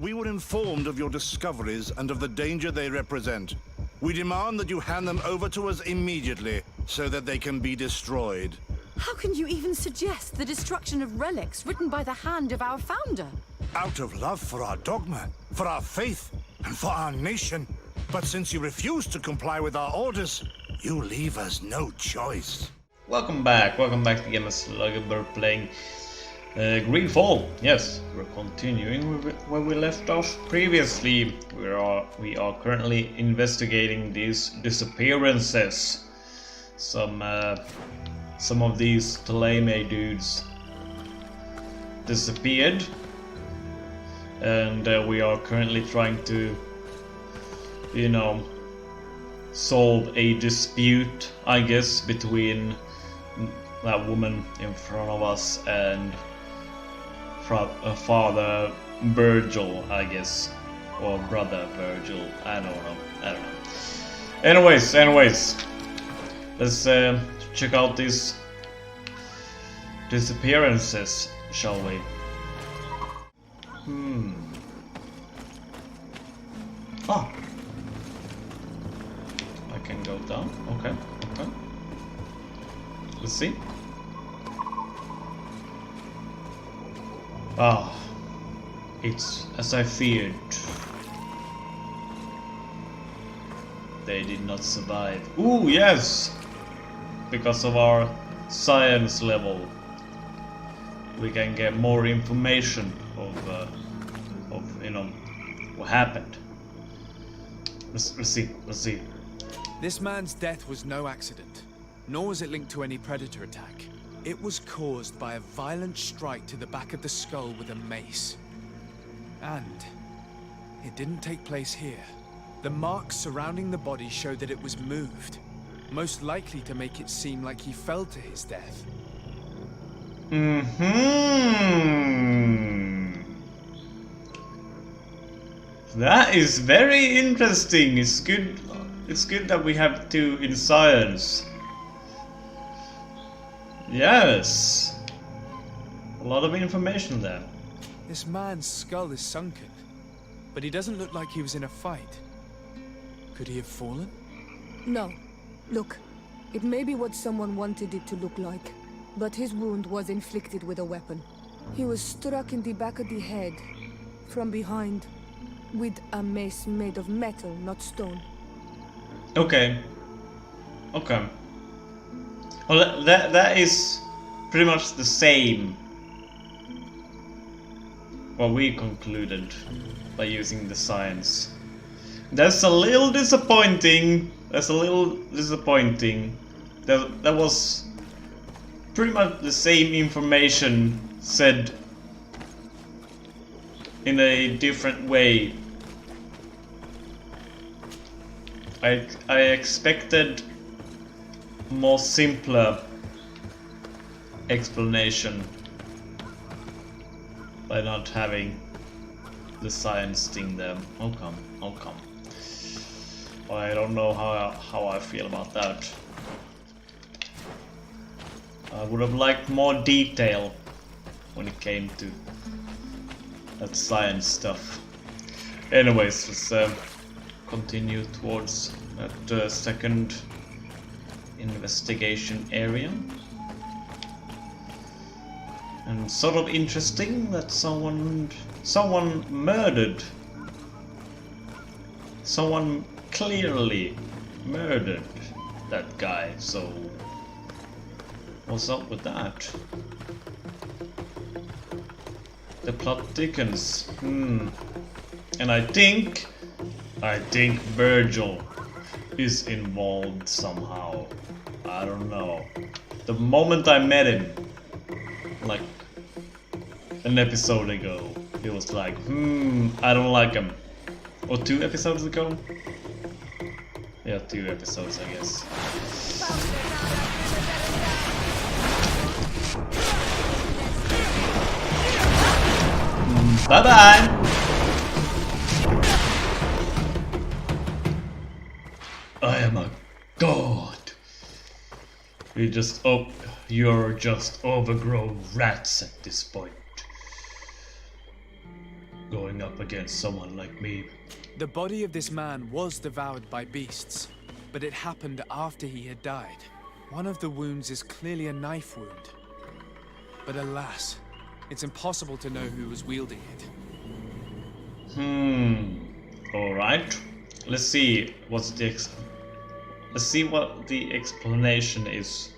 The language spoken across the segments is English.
We were informed of your discoveries and of the danger they represent. We demand that you hand them over to us immediately, so that they can be destroyed. How can you even suggest the destruction of relics written by the hand of our founder? Out of love for our dogma, for our faith, and for our nation. But since you refuse to comply with our orders, you leave us no choice. Welcome back to Gamers Lagerberg playing GreedFall. Yes, we're continuing where we left off previously. We are currently investigating these disappearances. Some of these Mage dudes disappeared, and we are currently trying to, you know, solve a dispute, I guess, between that woman in front of us and Father Virgil, I guess, or Brother Virgil. I don't know. Anyways, let's check out these disappearances, shall we? Ah, I can go down. Okay. Let's see. Ah, it's as I feared. They did not survive. Ooh, yes! Because of our science level, we can get more information of you know, what happened. Let's see. This man's death was no accident, nor was it linked to any predator attack. It was caused by a violent strike to the back of the skull with a mace. And it didn't take place here. The marks surrounding the body show that it was moved, most likely to make it seem like he fell to his death. That is very interesting. It's good that we have two in science. Yes. A lot of information there. This man's skull is sunken, but he doesn't look like he was in a fight. Could he have fallen? No. Look, it may be what someone wanted it to look like, but his wound was inflicted with a weapon. He was struck in the back of the head, from behind, with a mace made of metal, not stone. Okay. Well, that is pretty much the same what we concluded by using the science. That's a little disappointing. That was pretty much the same information said in a different way. I expected more simpler explanation by not having the science thing there. How come? I don't know how I feel about that. I would have liked more detail when it came to that science stuff. Anyways, let's continue towards that second investigation area. And sort of interesting that someone murdered. Someone clearly murdered that guy, so what's up with that? The plot thickens. And I think Virgil is involved somehow. I don't know. The moment I met him, like an episode ago, he was like, I don't like him. Or 2 episodes ago? Yeah, 2 episodes, I guess. Bye-bye! I am a god. You're just overgrown rats at this point. going up against someone like me. The body of this man was devoured by beasts, but it happened after he had died. One of the wounds is clearly a knife wound. But alas, it's impossible to know who was wielding it. Alright. Let's see what the explanation is.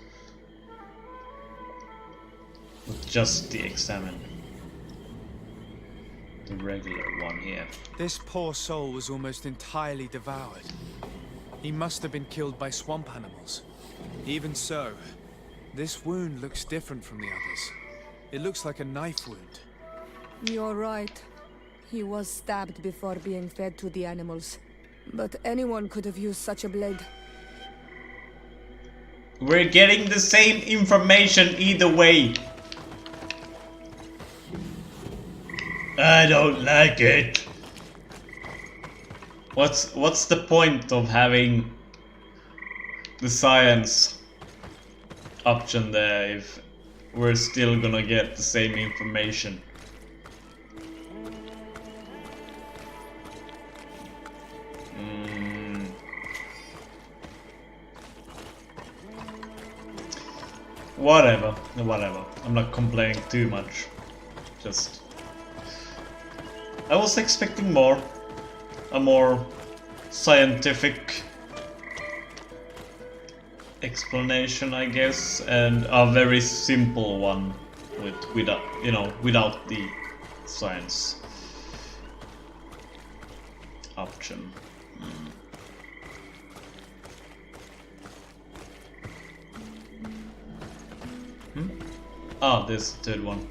With just the examine. The regular one here. This poor soul was almost entirely devoured. He must have been killed by swamp animals. Even so, this wound looks different from the others. It looks like a knife wound. You're right. He was stabbed before being fed to the animals. But anyone could have used such a blade. We're getting the same information either way. I don't like it. What's the point of having the science option there if we're still gonna get the same information? Whatever. I'm not complaining too much. Just... I was expecting more. A more scientific explanation, I guess, and a very simple one without the science option. Ah, there's the third one.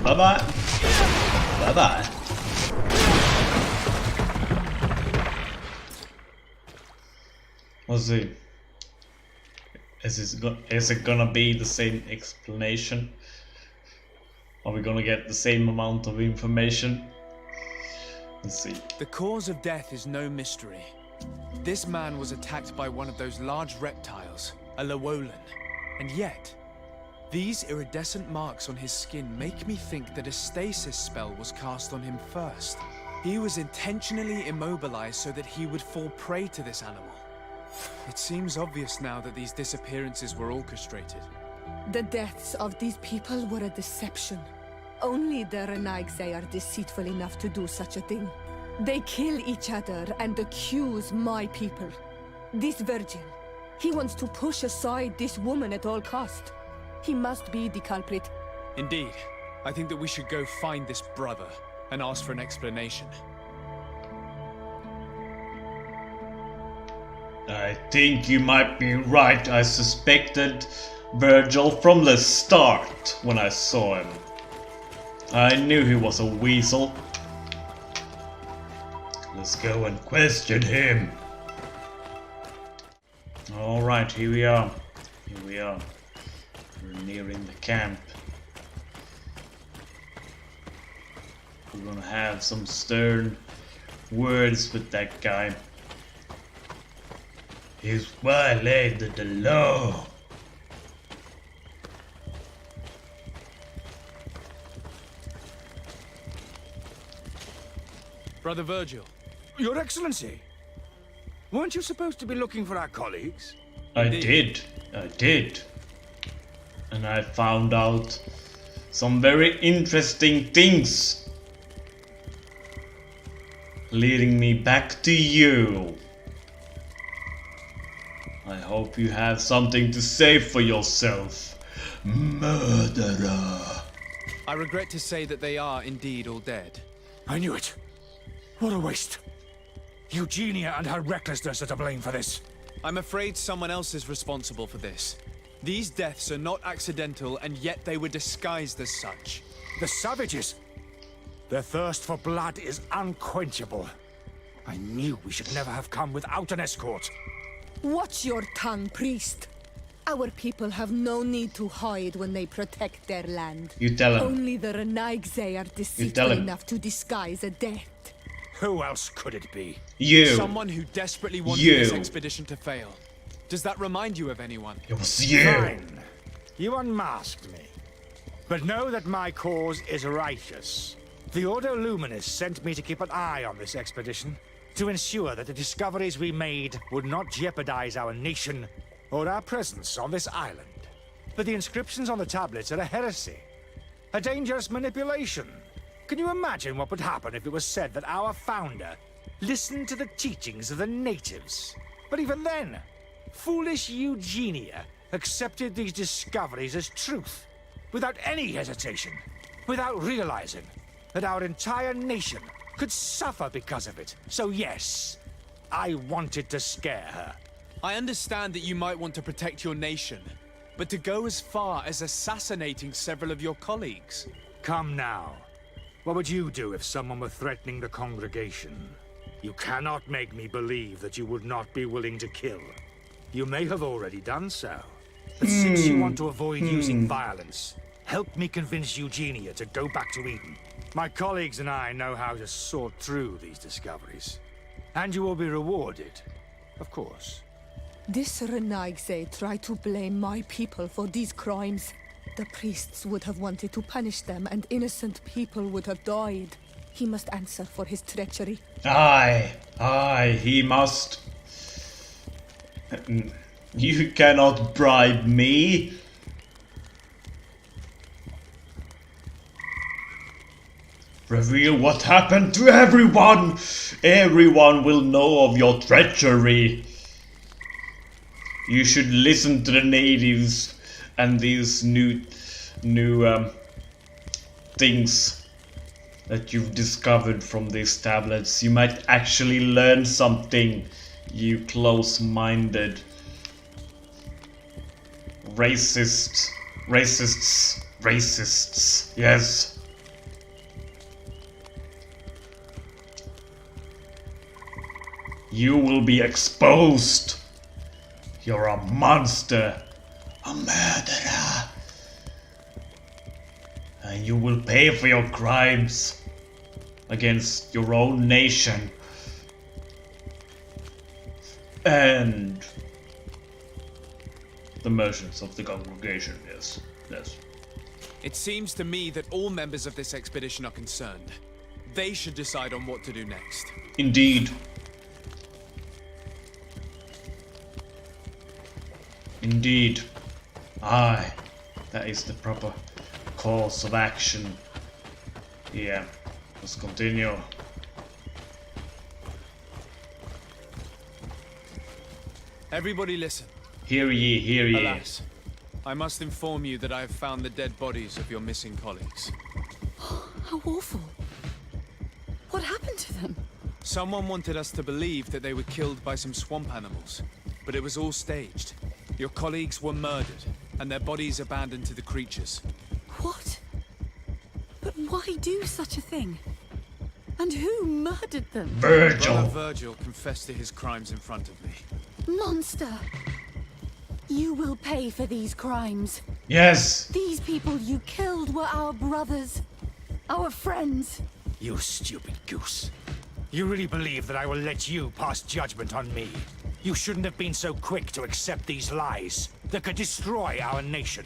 Bye-bye. Bye-bye. Let's see. Is it gonna be the same explanation? Are we gonna get the same amount of information? Let's see. The cause of death is no mystery. This man was attacked by one of those large reptiles, a Llewellyn. And yet, these iridescent marks on his skin make me think that a stasis spell was cast on him first. He was intentionally immobilized so that he would fall prey to this animal. It seems obvious now that these disappearances were orchestrated. The deaths of these people were a deception. Only the Renaigse are deceitful enough to do such a thing. They kill each other and accuse my people. This virgin, he wants to push aside this woman at all cost. He must be the culprit. Indeed. I think that we should go find this brother and ask for an explanation. I think you might be right. I suspected Virgil from the start when I saw him. I knew he was a weasel. Let's go and question him. Alright, here we are. We're nearing the camp. We're gonna have some stern words with that guy. He's violated the law. Brother Virgil. Your Excellency, weren't you supposed to be looking for our colleagues? I did. And I found out some very interesting things. Leading me back to you. I hope you have something to say for yourself, murderer. I regret to say that they are indeed all dead. I knew it. What a waste. Eugenia and her recklessness are to blame for this. I'm afraid someone else is responsible for this. These deaths are not accidental, and yet they were disguised as such. The savages. Their thirst for blood is unquenchable. I knew we should never have come without an escort. Watch your tongue, priest. Our people have no need to hide when they protect their land. You tell him. Only the Renaigse are tell deceitful him. enough to disguise a death. Who else could it be? You. Someone who desperately wanted You. this expedition to fail. Does that remind you of anyone? It was you. Fine. You unmasked me. But know that my cause is righteous. The Ordo Luminis sent me to keep an eye on this expedition, to ensure that the discoveries we made would not jeopardize our nation or our presence on this island. But the inscriptions on the tablets are a heresy, a dangerous manipulation. Can you imagine what would happen if it was said that our founder listened to the teachings of the natives? But even then, foolish Eugenia accepted these discoveries as truth, without any hesitation, without realizing that our entire nation could suffer because of it. So yes, I wanted to scare her. I understand that you might want to protect your nation, but to go as far as assassinating several of your colleagues. Come now. What would you do if someone were threatening the congregation? You cannot make me believe that you would not be willing to kill. You may have already done so. But since you want to avoid using violence, help me convince Eugenia to go back to Eden. My colleagues and I know how to sort through these discoveries. And you will be rewarded, of course. This Renaigse tried to blame my people for these crimes. The priests would have wanted to punish them, and innocent people would have died. He must answer for his treachery. Aye, he must. You cannot bribe me. Reveal what happened to everyone. Everyone will know of your treachery. You should listen to the natives and these new things that you've discovered from these tablets. You might actually learn something, you close-minded racists, yes. You will be exposed. You're a monster, a murderer. And you will pay for your crimes against your own nation. And the merchants of the congregation, yes. It seems to me that all members of this expedition are concerned. They should decide on what to do next. Indeed. Indeed. Aye, that is the proper course of action. Yeah, let's continue. Everybody listen. Hear ye, hear ye. Alas, I must inform you that I have found the dead bodies of your missing colleagues. How awful. What happened to them? Someone wanted us to believe that they were killed by some swamp animals, but it was all staged. Your colleagues were murdered, and their bodies abandoned to the creatures. What? But why do such a thing? And who murdered them? Virgil. Brother Virgil confessed to his crimes in front of me. Monster! You will pay for these crimes. Yes. These people you killed were our brothers. Our friends. You stupid goose. You really believe that I will let you pass judgment on me? You shouldn't have been so quick to accept these lies that could destroy our nation.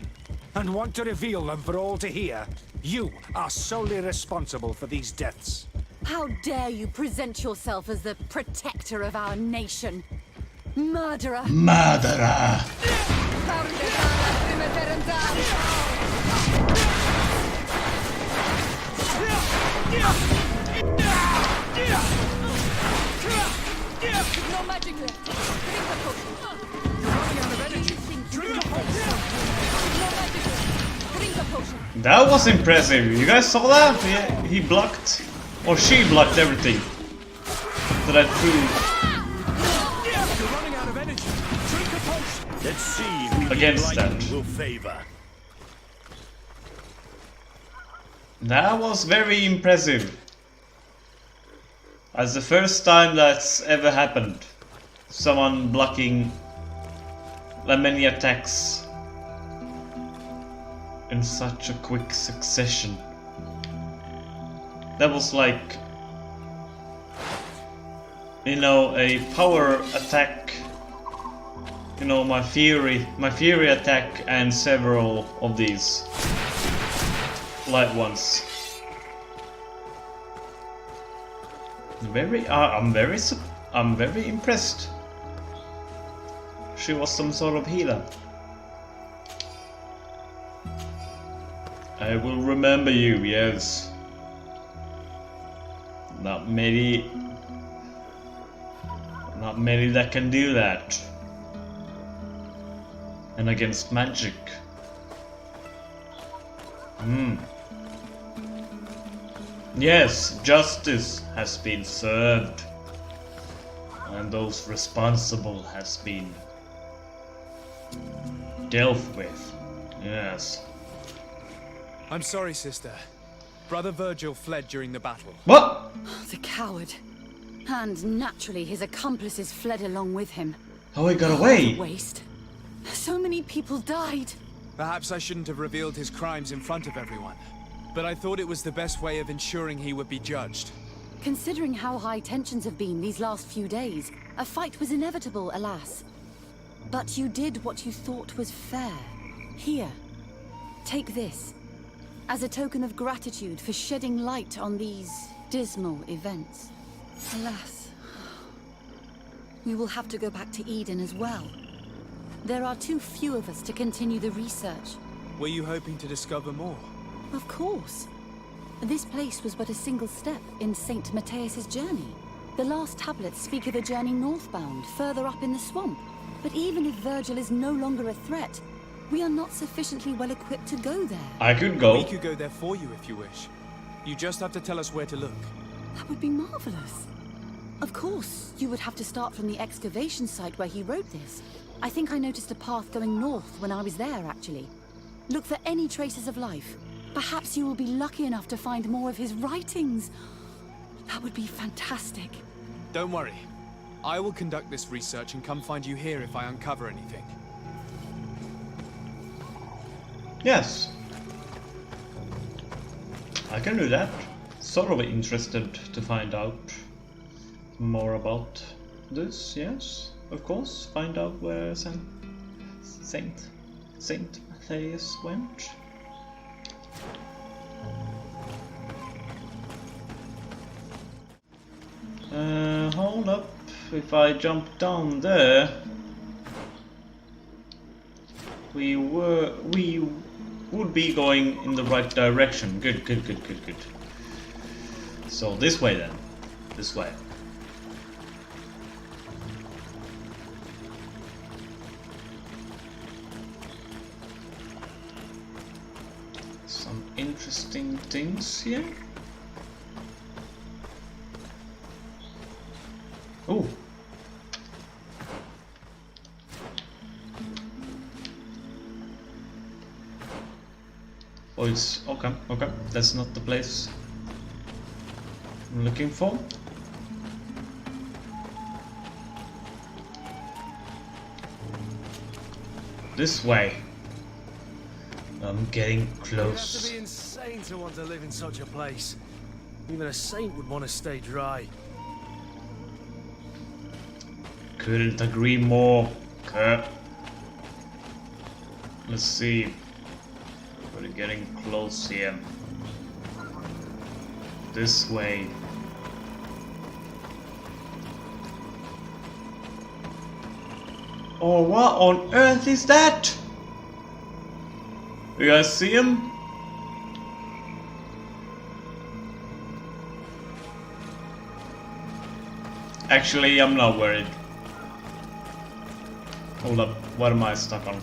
And want to reveal them for all to hear. You are solely responsible for these deaths. How dare you present yourself as the protector of our nation? Murderer! Murderer. No magic left. Drink the potion. You're running out of energy. Drink the potion. Drink the potion. That was impressive. You guys saw that? Yeah, he blocked, or she blocked everything that I threw. You're running out of energy. Drink the potion. Let's see who Against that. will favor. That was very impressive. That's the first time that's ever happened. Someone blocking that many attacks in such a quick succession. That was like, you know, a power attack, you know, my fury attack, and several of these light ones. I'm very impressed. She was some sort of healer. I will remember you, yes. Not many that can do that. And against magic. Yes, justice has been served. And those responsible has been dealt with. Yes. I'm sorry, sister. Brother Virgil fled during the battle. What? The coward. And naturally, his accomplices fled along with him. How he got What away? a waste. So many people died. Perhaps I shouldn't have revealed his crimes in front of everyone. But I thought it was the best way of ensuring he would be judged. Considering how high tensions have been these last few days, a fight was inevitable, alas. But you did what you thought was fair. Here, take this. As a token of gratitude for shedding light on these dismal events. Alas, we will have to go back to Eden as well. There are too few of us to continue the research. Were you hoping to discover more? Of course. This place was but a single step in St. Matthias's journey. The last tablets speak of a journey northbound, further up in the swamp. But even if Virgil is no longer a threat, we are not sufficiently well equipped to go there. I could go. We could go there for you if you wish. You just have to tell us where to look. That would be marvelous. Of course, you would have to start from the excavation site where he wrote this. I think I noticed a path going north when I was there, actually. Look for any traces of life. Perhaps you will be lucky enough to find more of his writings. That would be fantastic. Don't worry. I will conduct this research and come find you here if I uncover anything. Yes. I can do that. Sort of interested to find out more about this, yes. Of course, find out where Saint Matthias went. Hold up. If I jump down there, we would be going in the right direction. Good. So this way then. This way. Some interesting things here. Oh. Oh, it's okay. That's not the place I'm looking for. This way. I'm getting You'd have close. to be insane to want to live in such a place. Even a saint would want to stay dry. Couldn't agree more. Okay. Let's see. We're getting close here. This way. Oh, what on earth is that? You guys see him? Actually, I'm not worried. Hold up, what am I stuck on?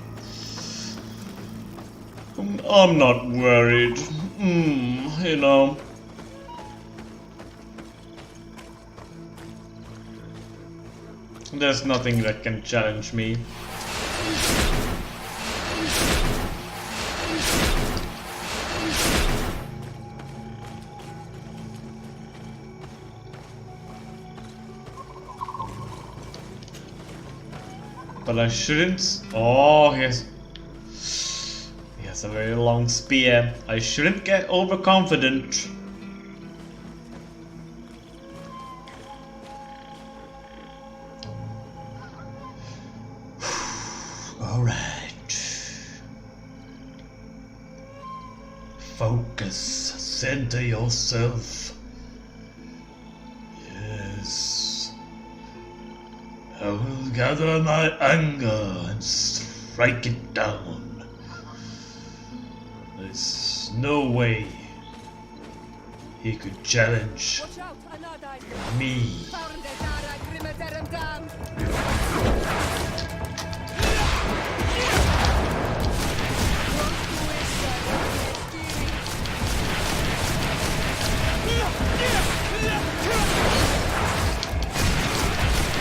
I'm not worried. You know. There's nothing that can challenge me. But I shouldn't. Oh, he has a very long spear. I shouldn't get overconfident. All right. Focus. Center yourself. Yes. I will gather my anger and strike it down. There's no way he could challenge me.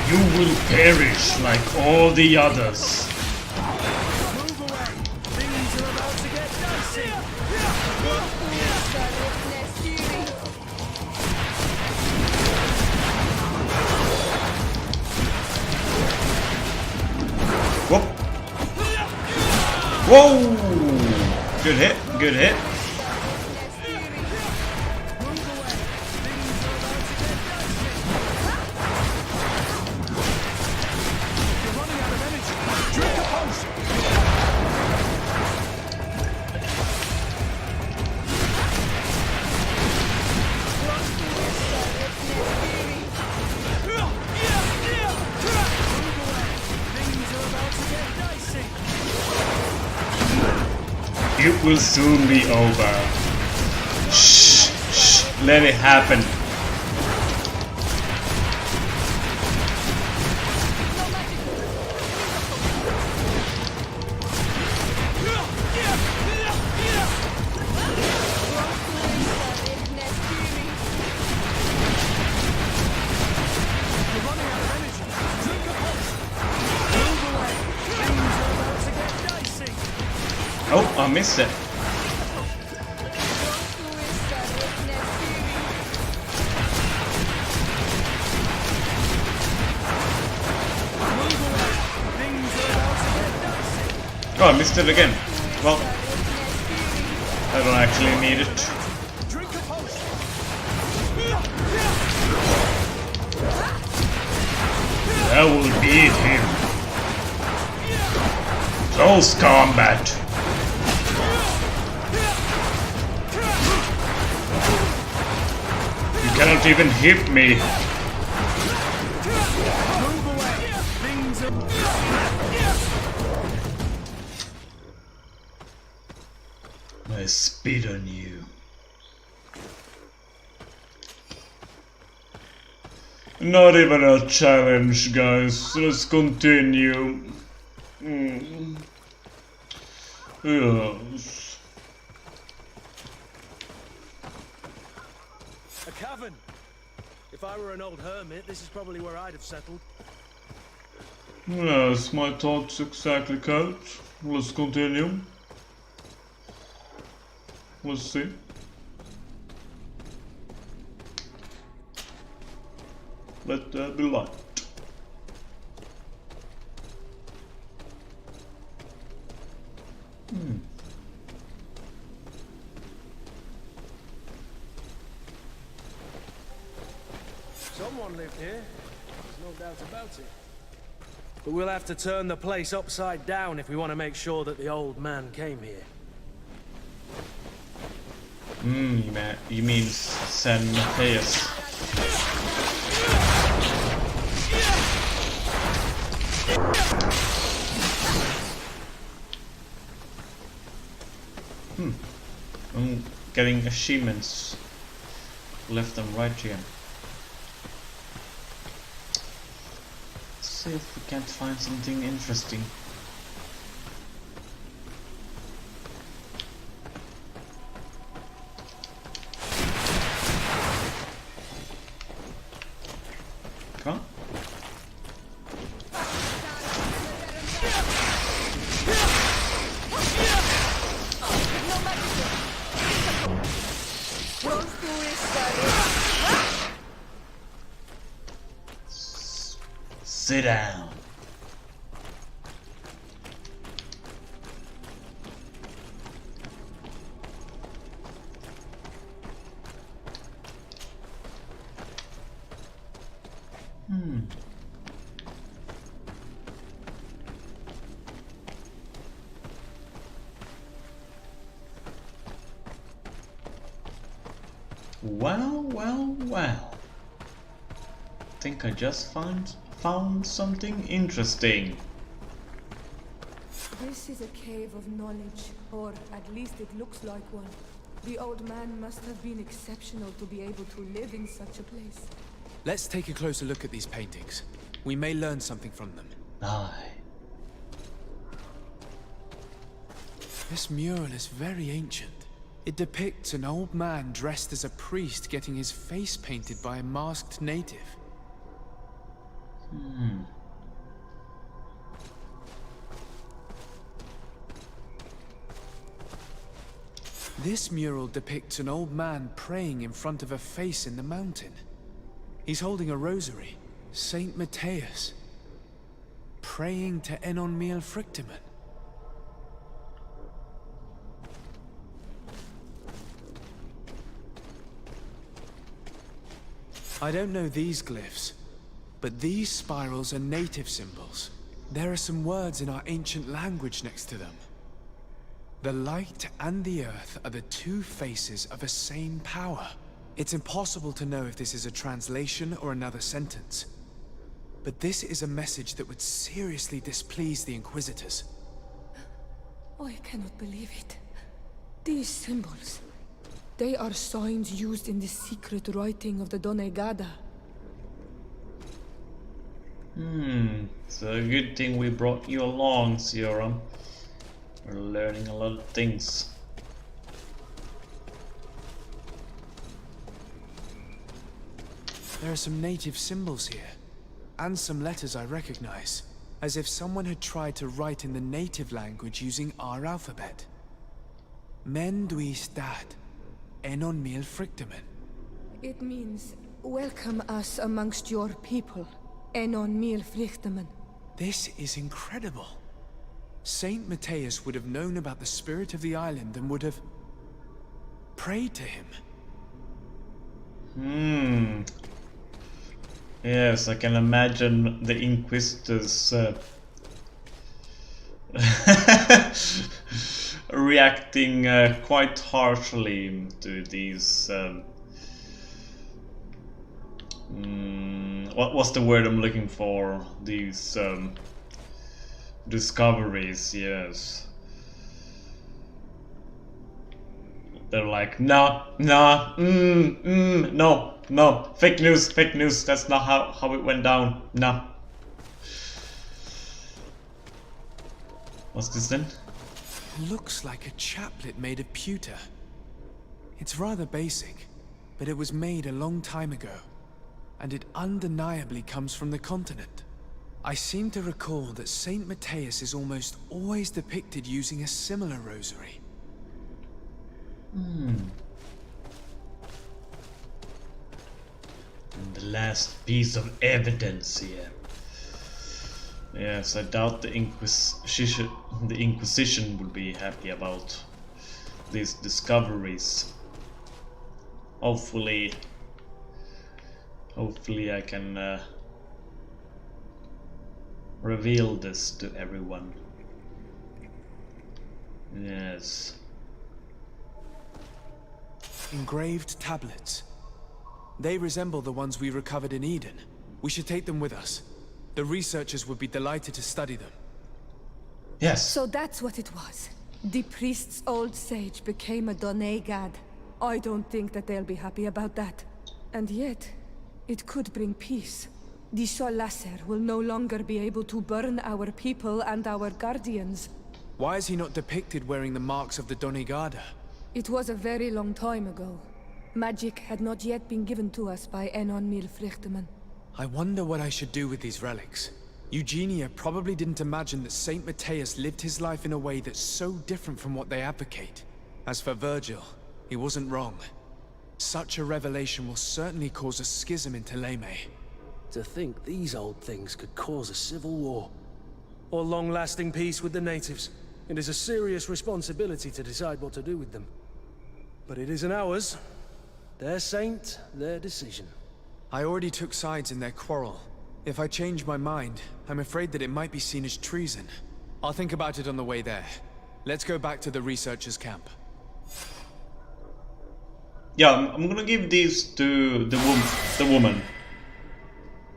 You will perish like all the others. Move away! Things are about to get dicey! Whoop. Whoa! Good hit, good hit. It will soon be over. Shh, shh, let it happen. Oh, I missed it. Oh, I missed it again. Well, I don't actually need it. I will beat him. Close combat. You cannot even hit me. I spit on you. Not even a challenge, guys. Let's continue. Yes. A cavern! If I were an old hermit, this is probably where I'd have settled. Yes, my thoughts exactly, coach. Let's continue. Let's see. Let there be light. Someone lived here. There's no doubt about it. But we'll have to turn the place upside down if we want to make sure that the old man came here. You mean San Mateus. I'm getting achievements left and right here. Let's see if we can't find something interesting. Come on. Sit down. Well. I think I just found something interesting. This is a cave of knowledge, or at least it looks like one. The old man must have been exceptional to be able to live in such a place. Let's take a closer look at these paintings. We may learn something from them. Aye. This mural is very ancient. It depicts an old man dressed as a priest getting his face painted by a masked native. This mural depicts an old man praying in front of a face in the mountain. He's holding a rosary, Saint Matthias, praying to Enon Miel Frictiman. I don't know these glyphs, but these spirals are native symbols. There are some words in our ancient language next to them. The light and the earth are the two faces of a same power. It's impossible to know if this is a translation or another sentence. But this is a message that would seriously displease the Inquisitors. Oh, I cannot believe it. These symbols. They are signs used in the secret writing of the Donegada. It's a good thing we brought you along, Sierra. We're learning a lot of things. There are some native symbols here, and some letters I recognize, as if someone had tried to write in the native language using our alphabet. Men duis dad, Enon Miel Frictiman. It means, welcome us amongst your people, Enon Miel Frictiman. This is incredible. Saint Matthias would have known about the spirit of the island and would have prayed to him. Yes, I can imagine the Inquisitors reacting quite harshly to these what was the word I'm looking for? These discoveries, yes. They're like, no, fake news, that's not how it went down, no. What's this then? It looks like a chaplet made of pewter. It's rather basic, but it was made a long time ago, and it undeniably comes from the continent. I seem to recall that Saint Matthias is almost always depicted using a similar rosary. And the last piece of evidence here. Yes, I doubt the Inquisition would be happy about these discoveries. Hopefully I can reveal this to everyone. Yes. Engraved tablets. They resemble the ones we recovered in Eden. We should take them with us. The researchers would be delighted to study them. Yes. So that's what it was. The priest's old sage became a Donegad. I don't think that they'll be happy about that. And yet, it could bring peace. The Solasser will no longer be able to burn our people and our guardians. Why is he not depicted wearing the marks of the Donegada? It was a very long time ago. Magic had not yet been given to us by Enon Miel Frictiman. I wonder what I should do with these relics. Eugenia probably didn't imagine that Saint Matthias lived his life in a way that's so different from what they advocate. As for Virgil, he wasn't wrong. Such a revelation will certainly cause a schism in Thélème. To think these old things could cause a civil war. Or long-lasting peace with the natives. It is a serious responsibility to decide what to do with them. But it isn't ours. Their saint, their decision. I already took sides in their quarrel. If I change my mind, I'm afraid that it might be seen as treason. I'll think about it on the way there. Let's go back to the researchers' camp. Yeah, I'm gonna give these to the woman.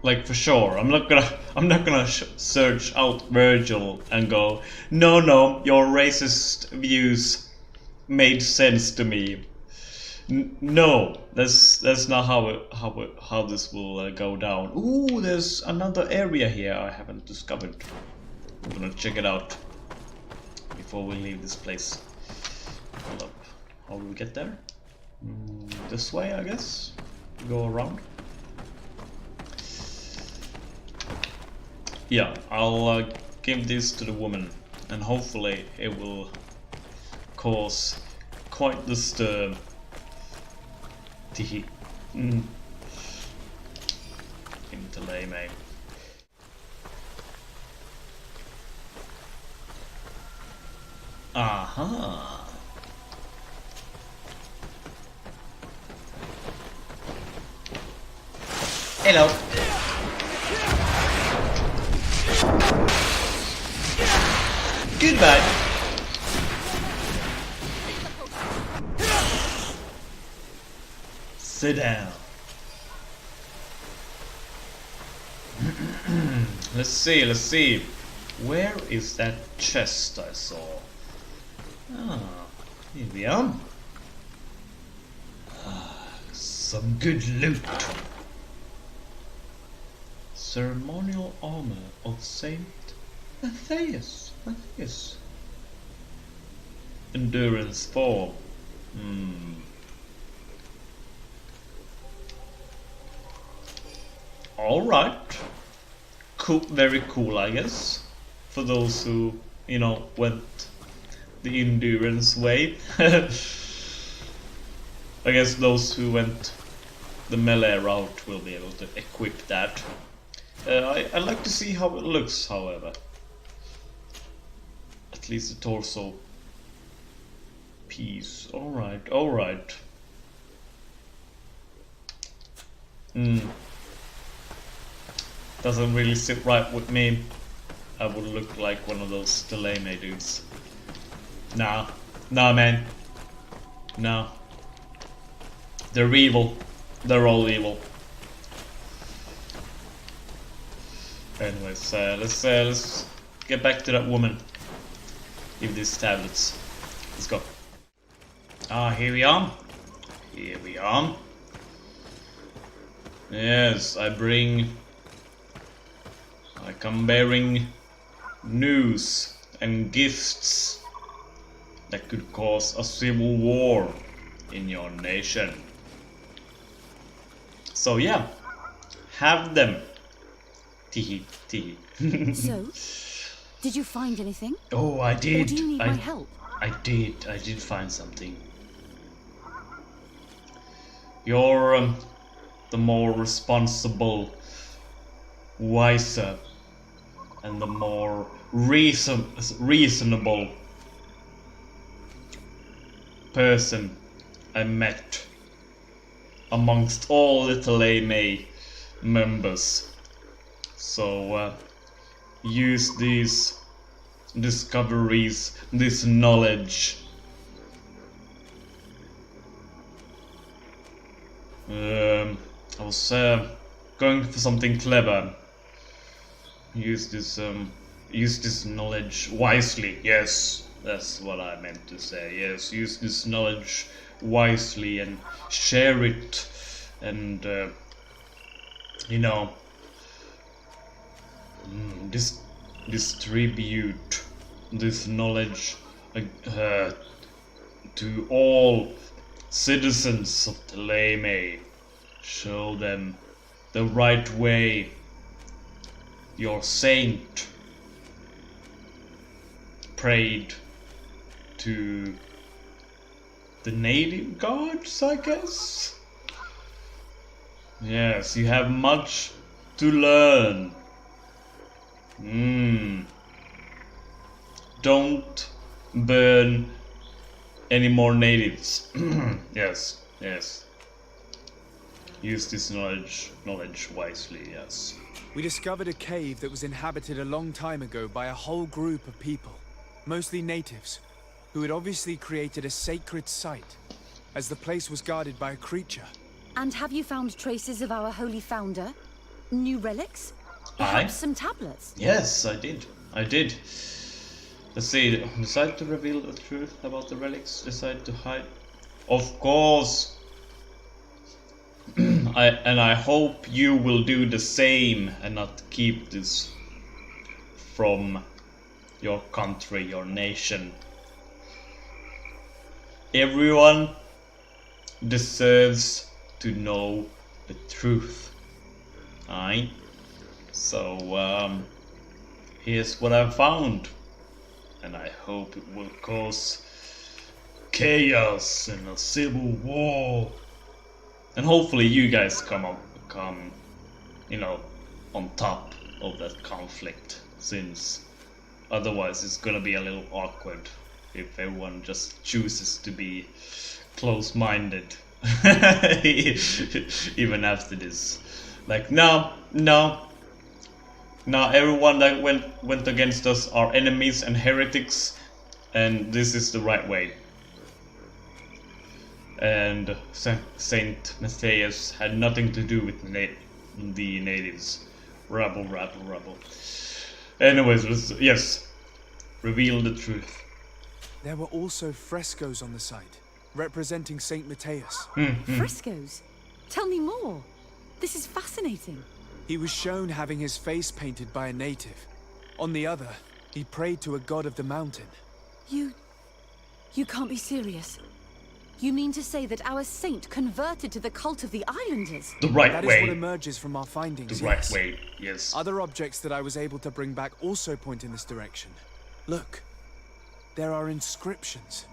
Like for sure. I'm not gonna search out Virgil and go, no, your racist views made sense to me. No, that's not how this will go down. Ooh, there's another area here I haven't discovered. I'm gonna check it out before we leave this place. Hold up, how do we get there? This way, I guess. Go around. Yeah, I'll give this to the woman, and hopefully it will cause quite the stir. Into Lame. Aha. Hello. Goodbye. Sit down. Let's see. Where is that chest I saw? Ah, here we are. Some good loot. Ceremonial armor of Saint Matthias. Endurance 4. Alright. Cool, very cool, I guess. For those who, you know, went the endurance way. I guess those who went the melee route will be able to equip that. I like to see how it looks, however. At least the torso piece. Alright. Doesn't really sit right with me. I would look like one of those Delaney dudes. Nah, man. No. They're evil. They're all evil. Anyways, let's get back to that woman. Give these tablets. Let's go. Ah, here we are. Yes, I come bearing news and gifts that could cause a civil war in your nation. So yeah, have them. Teehee. So, did you find anything? Oh, I did. Or do you need my help? I did find something. You're the more responsible, wiser, and the more reasonable person I met amongst all Little A members. So use these discoveries, this knowledge. I was going for something clever. Use this knowledge wisely. Yes, that's what I meant to say. Yes, use this knowledge wisely and share it, and you know, distribute this knowledge to all citizens of Delaney. Show them the right way. Your saint prayed to the native gods, I guess? Yes, you have much to learn. Don't burn any more natives. Yes. use this knowledge wisely, yes. We discovered a cave that was inhabited a long time ago by a whole group of people, mostly natives, who had obviously created a sacred site, as the place was guarded by a creature. And have you found traces of our holy founder? New relics? Aye. Perhaps some tablets? Yes, I did. Let's see, decide to reveal the truth about the relics, decide to hide. Of course! I hope you will do the same and not keep this from your country, your nation. Everyone deserves to know the truth. Aye? So, here's what I found. And I hope it will cause chaos and a civil war. And hopefully you guys come, you know, on top of that conflict, since otherwise it's gonna be a little awkward if everyone just chooses to be close-minded even after this. Like, no, everyone that went against us are enemies and heretics, and this is the right way. And Saint Matthias had nothing to do with the natives. Rabble. Anyways, yes, reveal the truth. There were also frescoes on the site, representing Saint Matthias. Frescoes? Tell me more. This is fascinating. He was shown having his face painted by a native. On the other, he prayed to a god of the mountain. You can't be serious. You mean to say that our saint converted to the cult of the islanders? The right That way. is what emerges from our findings, The right yes. way, yes. Other objects that I was able to bring back also point in this direction. Look, there are inscriptions.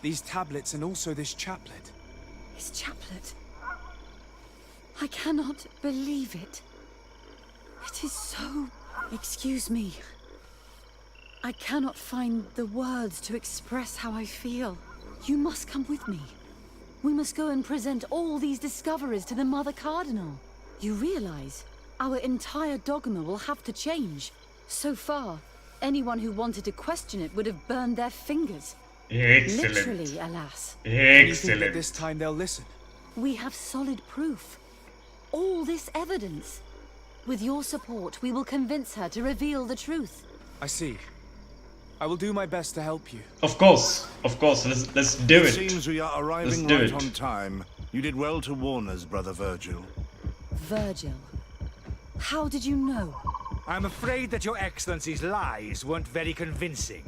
These tablets and also this chaplet. His chaplet. I cannot believe it. It is so... Excuse me. I cannot find the words to express how I feel. You must come with me. We must go and present all these discoveries to the Mother Cardinal. You realize our entire dogma will have to change. So far, anyone who wanted to question it would have burned their fingers. Excellent. Literally, alas. Do you think that Excellent. this time they'll listen? We have solid proof. All this evidence. With your support, we will convince her to reveal the truth. I see. I will do my best to help you. Of course. Let's do it. Seems we are arriving do right it. on time. You did well to warn us, Brother Virgil. Virgil. How did you know? I'm afraid that your Excellency's lies weren't very convincing.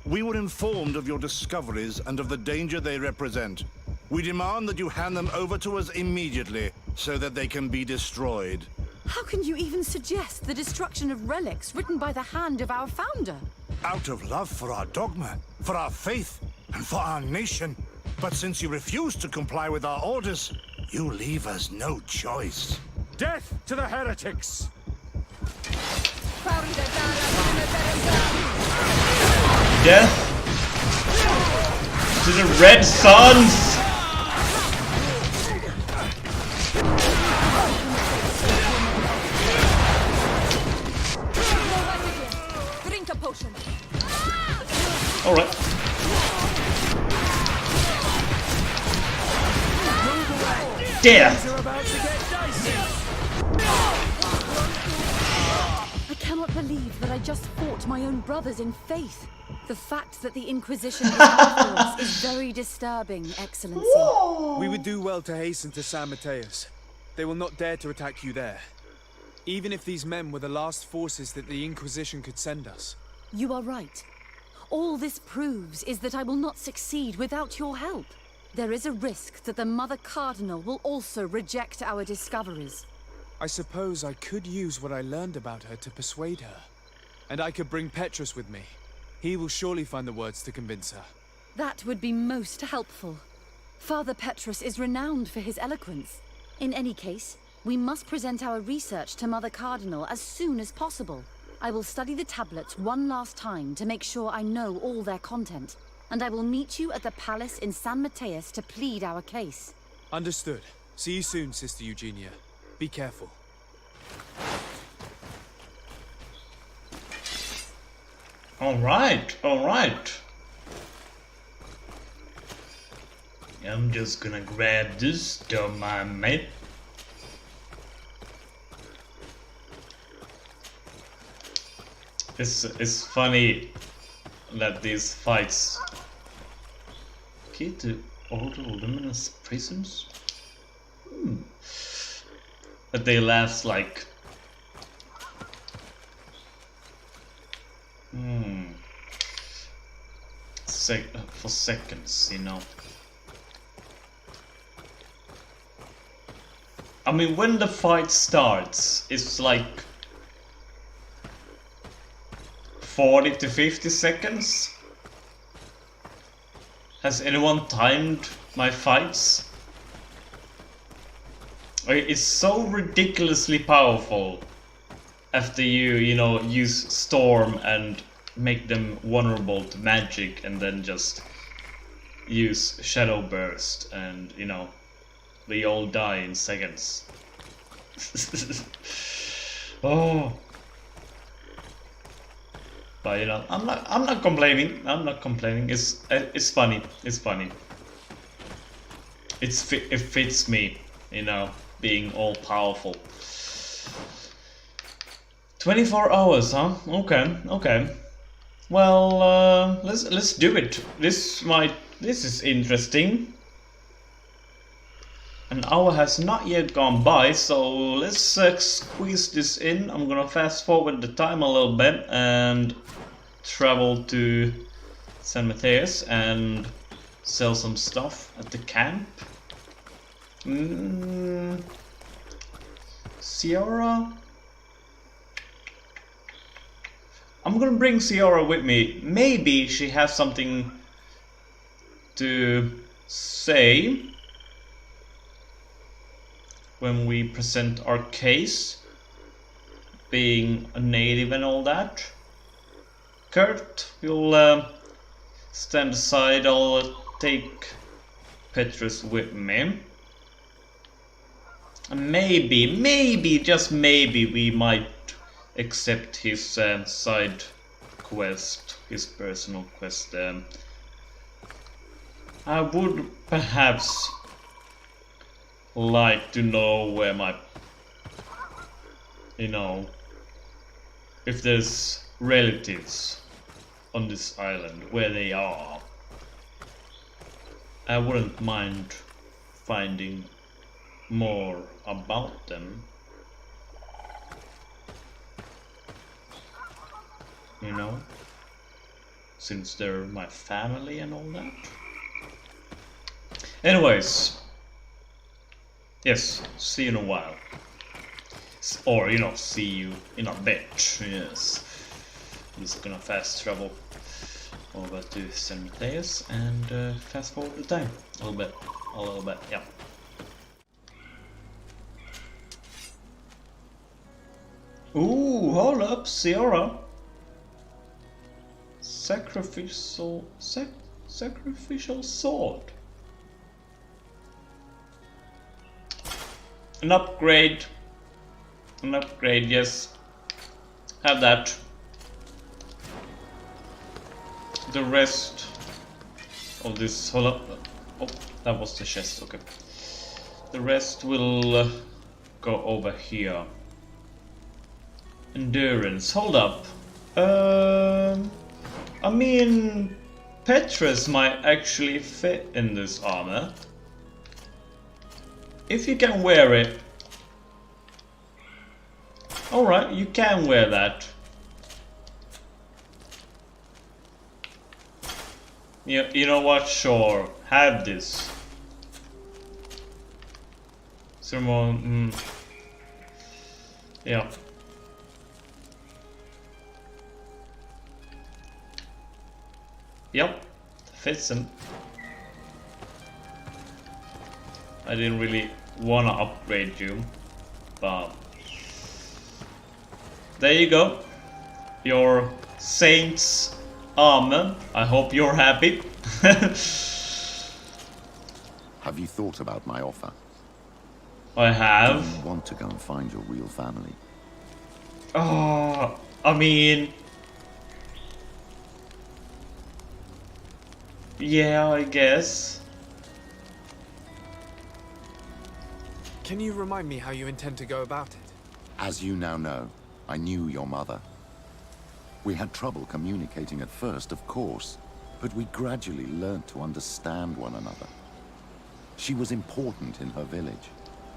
We were informed of your discoveries and of the danger they represent. We demand that you hand them over to us immediately, so that they can be destroyed. How can you even suggest the destruction of relics written by the hand of our founder? Out of love for our dogma, for our faith, and for our nation. But since you refuse to comply with our orders, you leave us no choice. Death to the heretics! Death to the Red Suns! Drink a potion. Alright. Death! I cannot believe that I just fought my own brothers in faith. The fact that the Inquisition is after us is very disturbing, Excellency. We would do well to hasten to San Mateus. They will not dare to attack you there. Even if these men were the last forces that the Inquisition could send us. You are right. All this proves is that I will not succeed without your help. There is a risk that the Mother Cardinal will also reject our discoveries. I suppose I could use what I learned about her to persuade her. And I could bring Petrus with me. He will surely find the words to convince her. That would be most helpful. Father Petrus is renowned for his eloquence. In any case, we must present our research to Mother Cardinal as soon as possible. I will study the tablets one last time to make sure I know all their content. And I will meet you at the palace in San Mateus to plead our case. Understood. See you soon, Sister Eugenia. Be careful. Alright, alright. I'm just gonna grab this stuff, my mate. It's funny that these fights... Key to older luminous prisms? That they last like... for seconds, you know. I mean, when the fight starts, it's like 40 to 50 seconds. Has anyone timed my fights? It's so ridiculously powerful after you know, use Storm and make them vulnerable to magic and then just use Shadow Burst and, you know, they all die in seconds. Oh. But you know, I'm not complaining. I'm not complaining. It's funny. It's funny. It fits me, you know, being all powerful. 24 hours, huh? Okay, okay. Well, let's do it. This is interesting. An hour has not yet gone by, so let's squeeze this in. I'm gonna fast forward the time a little bit and travel to San Mateus and sell some stuff at the camp. Ciara? I'm gonna bring Ciara with me. Maybe she has something to say when we present our case, being a native and all that. Kurt, you'll stand aside. I'll take Petrus with me. And maybe, just maybe, we might accept his side quest, his personal quest. I would perhaps like to know where my, you know, if there's relatives on this island, where they are. I wouldn't mind finding more about them. You know, since they're my family and all that. Anyways, yes, see you in a while. Or, you know, see you in a bit, yes. I'm just gonna fast travel over to San Mateus and fast forward the time a little bit, yeah. Ooh, hold up, Ciara. Sacrificial sword. An upgrade, yes. Have that. The rest of this, hold up. Oh, that was the chest, okay. The rest will go over here. Endurance, hold up. I mean, Petrus might actually fit in this armor. If you can wear it. Alright, you can wear that. You know what? Sure, have this. Someone, yeah. Yep, fits him. I didn't really wanna upgrade you, but there you go. Your Saint's armor. I hope you're happy. Have you thought about my offer? I Do have. you want to go and find your real family? Oh, I mean... Yeah, I guess. Can you remind me how you intend to go about it? As you now know, I knew your mother. We had trouble communicating at first, of course, but we gradually learned to understand one another. She was important in her village,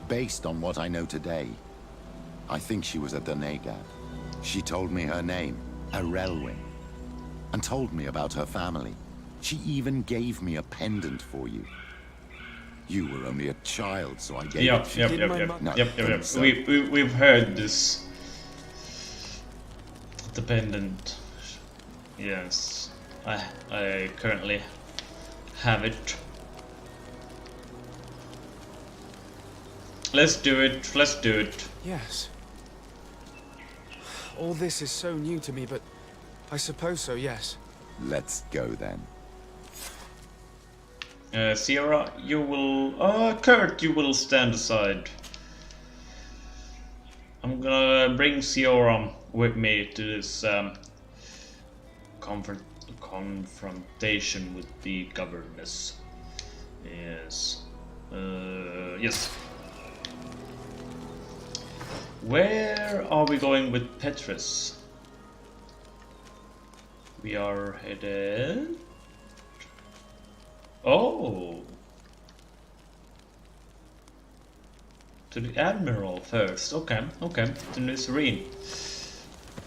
based on what I know today. I think she was a Donegad. She told me her name, Arelwin, and told me about her family. She even gave me a pendant for you. You were only a child, so I gave it to you. No, Yep. so. We've heard this. The pendant. Yes. I currently have it. Let's do it. Let's do it. Yes. All this is so new to me, but I suppose so, yes. Let's go then. Sierra, you will... Kurt, you will stand aside. I'm gonna bring Sierra with me to this confrontation with the governess. Yes. Yes. Where are we going with Petrus? We are headed... Oh! To the Admiral first. Okay. To Nusserine.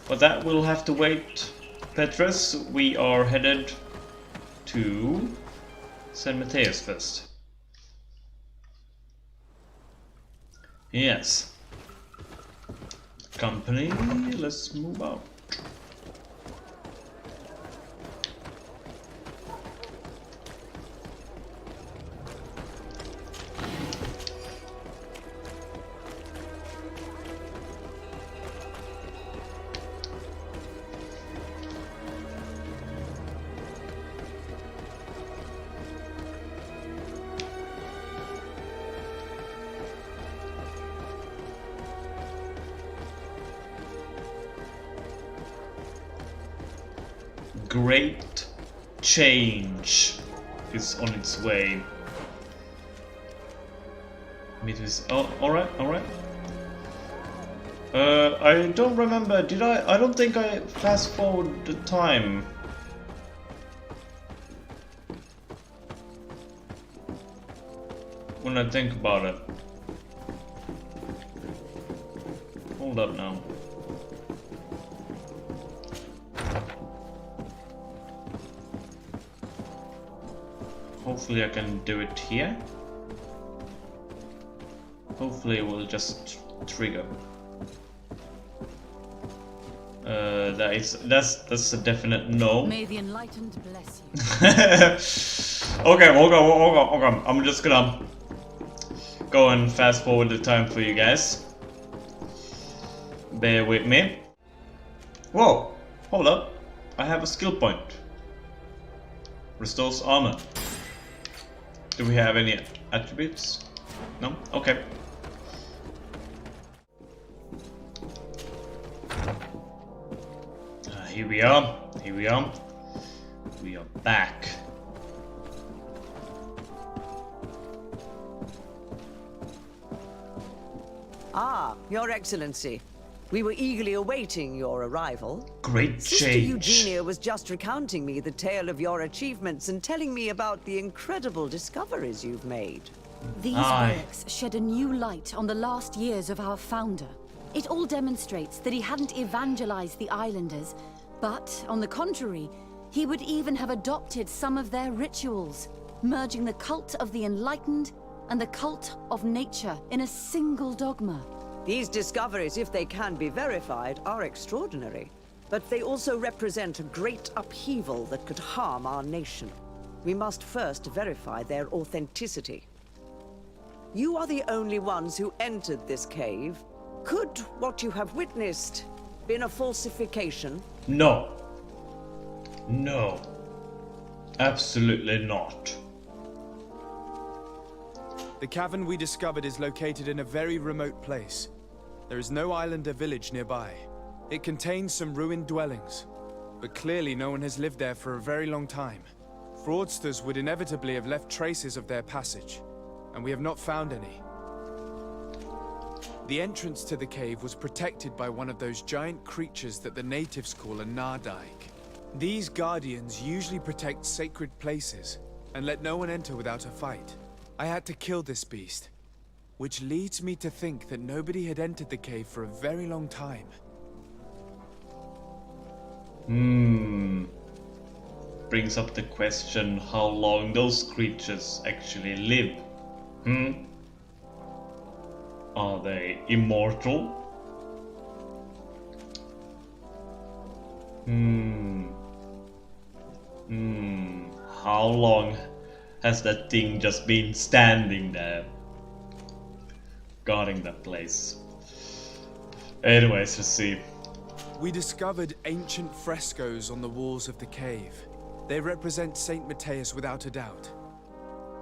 But that will have to wait. Petrus, we are headed to St. Matthias first. Yes. Company, let's move out. Great change is on its way. Meet with... Oh, alright. I don't remember, did I? I don't think I fast forward the time. When I think about it. Hold up now. Hopefully I can do it here. Hopefully it will just trigger. That's a definite no. May the enlightened bless you. Okay. I'm just gonna go and fast forward the time for you guys. Bear with me. Whoa, hold up. I have a skill point. Restores armor. Do we have any attributes? No? Okay. Here we are. We are back. Ah, Your Excellency. We were eagerly awaiting your arrival. Great Sister change. Eugenia was just recounting me the tale of your achievements and telling me about the incredible discoveries you've made. These relics shed a new light on the last years of our founder. It all demonstrates that he hadn't evangelized the islanders, but, on the contrary, he would even have adopted some of their rituals, merging the cult of the enlightened and the cult of nature in a single dogma. These discoveries, if they can be verified, are extraordinary. But they also represent a great upheaval that could harm our nation. We must first verify their authenticity. You are the only ones who entered this cave. Could what you have witnessed been a falsification? No. Absolutely not. The cavern we discovered is located in a very remote place. There is no island or village nearby. It contains some ruined dwellings, but clearly no one has lived there for a very long time. Fraudsters would inevitably have left traces of their passage, and we have not found any. The entrance to the cave was protected by one of those giant creatures that the natives call a Nardaig. These guardians usually protect sacred places and let no one enter without a fight. I had to kill this beast, which leads me to think that nobody had entered the cave for a very long time. Brings up the question how long those creatures actually live. Are they immortal? How long has that thing just been standing there, guarding that place? Anyways, let's see. We discovered ancient frescoes on the walls of the cave. They represent Saint Matthias without a doubt.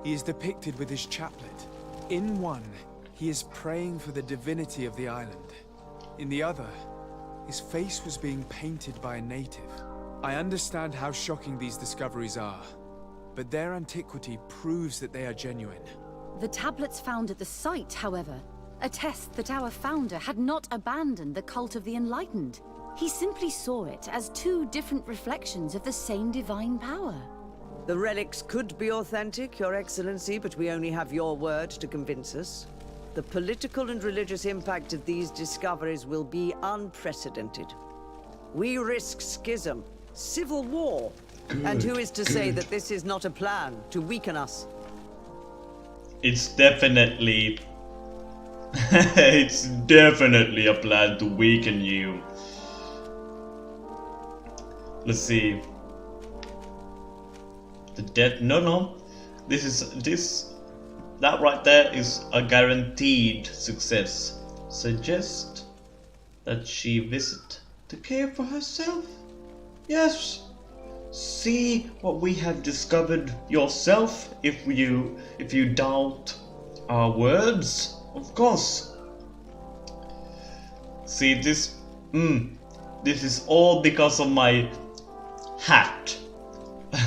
He is depicted with his chaplet. In one, he is praying for the divinity of the island. In the other, his face was being painted by a native. I understand how shocking these discoveries are, but their antiquity proves that they are genuine. The tablets found at the site, however, attest that our founder had not abandoned the cult of the Enlightened. He simply saw it as two different reflections of the same divine power. The relics could be authentic, Your Excellency, but we only have your word to convince us. The political and religious impact of these discoveries will be unprecedented. We risk schism, civil war, and who is to say that this is not a plan to weaken us? It's definitely it's definitely a plan to weaken you. Let's see. The death. No. That right there is a guaranteed success. Suggest that she visit the cave for herself. Yes. See what we have discovered yourself. If you doubt our words, of course. See this. This is all because of my hat.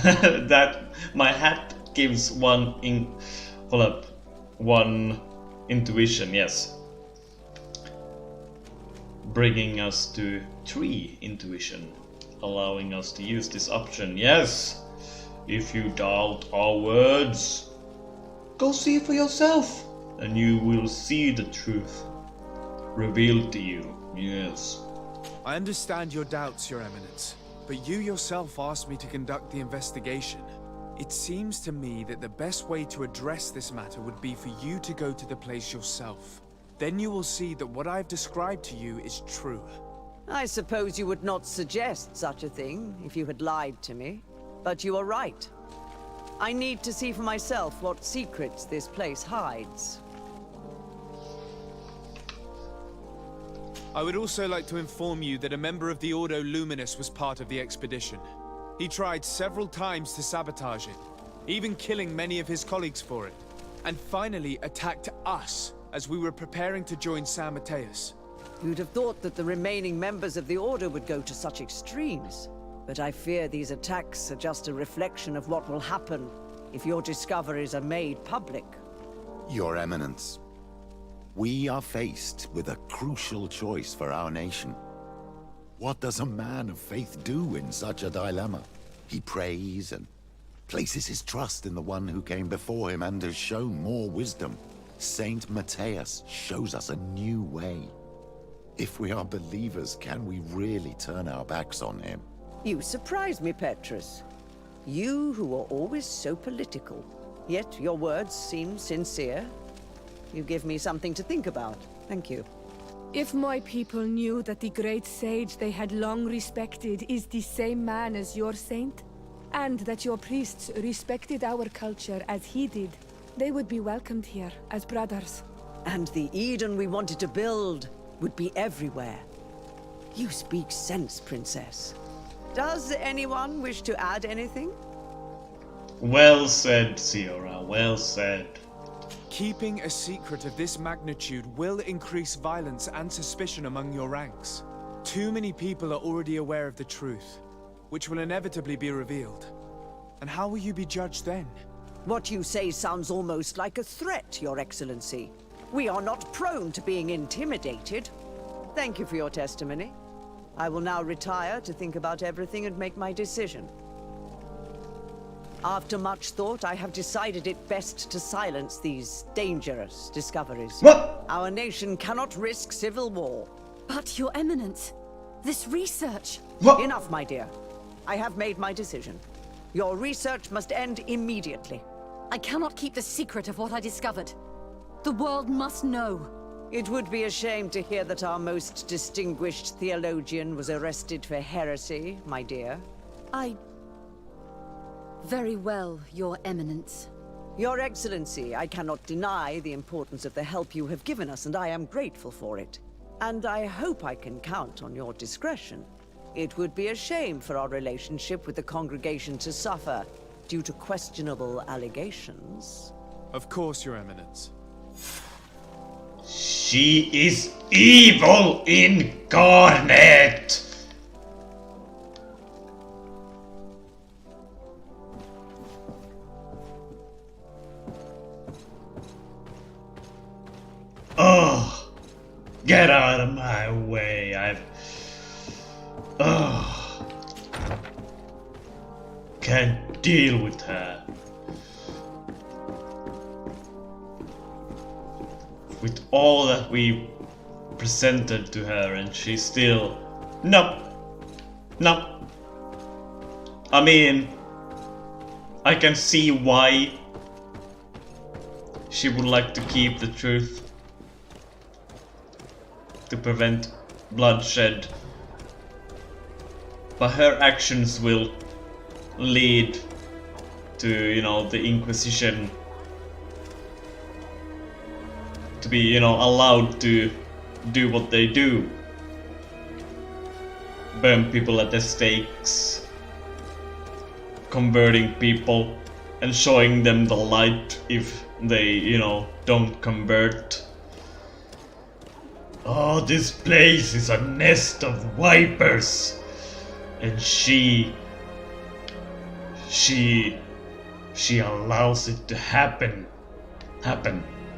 That my hat gives one intuition, yes. Bringing us to 3 intuition, allowing us to use this option. Yes, if you doubt our words, go see for yourself, and you will see the truth revealed to you. Yes. I understand your doubts, Your Eminence, but you yourself asked me to conduct the investigation. It seems to me that the best way to address this matter would be for you to go to the place yourself. Then you will see that what I've described to you is true. I suppose you would not suggest such a thing if you had lied to me. But you are right. I need to see for myself what secrets this place hides. I would also like to inform you that a member of the Ordo Luminous was part of the expedition. He tried several times to sabotage it, even killing many of his colleagues for it, and finally attacked us as we were preparing to join San Matthias. You'd have thought that the remaining members of the Order would go to such extremes. But I fear these attacks are just a reflection of what will happen if your discoveries are made public. Your Eminence, we are faced with a crucial choice for our nation. What does a man of faith do in such a dilemma? He prays and places his trust in the one who came before him and has shown more wisdom. Saint Matthias shows us a new way. If we are believers, can we really turn our backs on him? You surprise me, Petrus. You who are always so political, yet your words seem sincere. You give me something to think about. Thank you. If my people knew that the great sage they had long respected is the same man as your saint, and that your priests respected our culture as he did, they would be welcomed here as brothers. And the Eden we wanted to build would be everywhere. You speak sense, Princess. Does anyone wish to add anything? Well said, Sierra, well said. Keeping a secret of this magnitude will increase violence and suspicion among your ranks. Too many people are already aware of the truth, which will inevitably be revealed. And how will you be judged then? What you say sounds almost like a threat, Your Excellency. We are not prone to being intimidated. Thank you for your testimony. I will now retire to think about everything and make my decision. After much thought, I have decided it best to silence these dangerous discoveries. What? Our nation cannot risk civil war. But, Your Eminence, this research... What? Enough, my dear. I have made my decision. Your research must end immediately. I cannot keep the secret of what I discovered. The world must know. It would be a shame to hear that our most distinguished theologian was arrested for heresy, my dear. Very well, Your Eminence. Your Excellency, I cannot deny the importance of the help you have given us, and I am grateful for it. And I hope I can count on your discretion. It would be a shame for our relationship with the congregation to suffer due to questionable allegations. Of course, Your Eminence. She is evil incarnate! Oh, get out of my way. Can't deal with her. With all that we presented to her, and she's still... No. No. I mean, I can see why she would like to keep the truth, to prevent bloodshed, but her actions will lead to, you know, the Inquisition to be, you know, allowed to do what they do. Burn people at the stakes, converting people and showing them the light if they, you know, don't convert. Oh, this place is a nest of vipers, and she allows it to happen.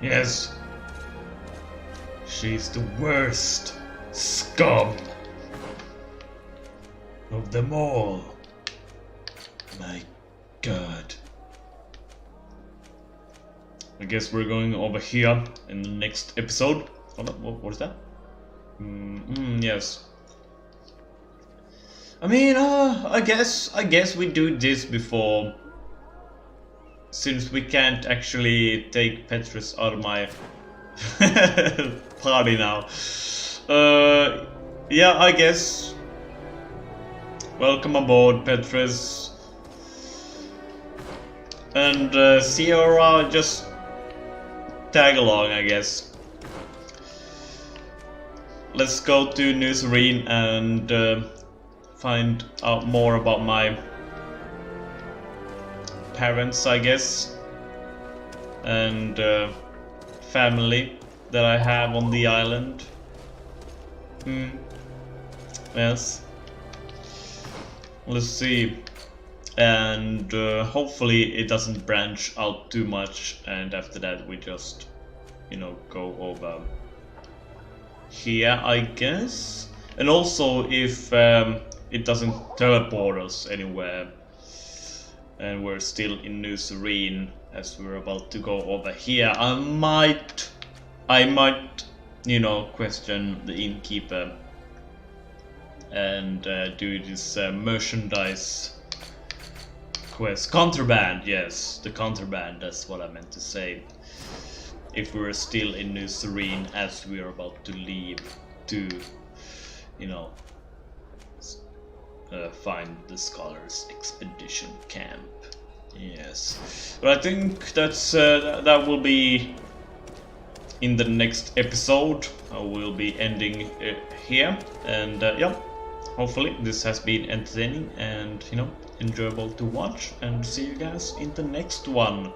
Yes. She's the worst scum of them all. My God. I guess we're going over here in the next episode. What is that? Yes. I mean, I guess we do this before, since we can't actually take Petrus out of my party now. Yeah, I guess. Welcome aboard, Petrus. And Sierra, just tag along, I guess. Let's go to New Serene and find out more about my parents, I guess, and family that I have on the island. Yes. Let's see. And hopefully it doesn't branch out too much, and after that we just, you know, go over here, I guess. And also if it doesn't teleport us anywhere and we're still in New Serene as we're about to go over here, I might, you know, question the innkeeper and do this merchandise quest. Contraband, yes, the contraband, that's what I meant to say. If we're still in New Serene as we're about to leave to, you know, find the Scholars Expedition Camp. Yes, but I think that's that will be in the next episode. I will be ending here, and yeah, hopefully this has been entertaining and, you know, enjoyable to watch, and see you guys in the next one.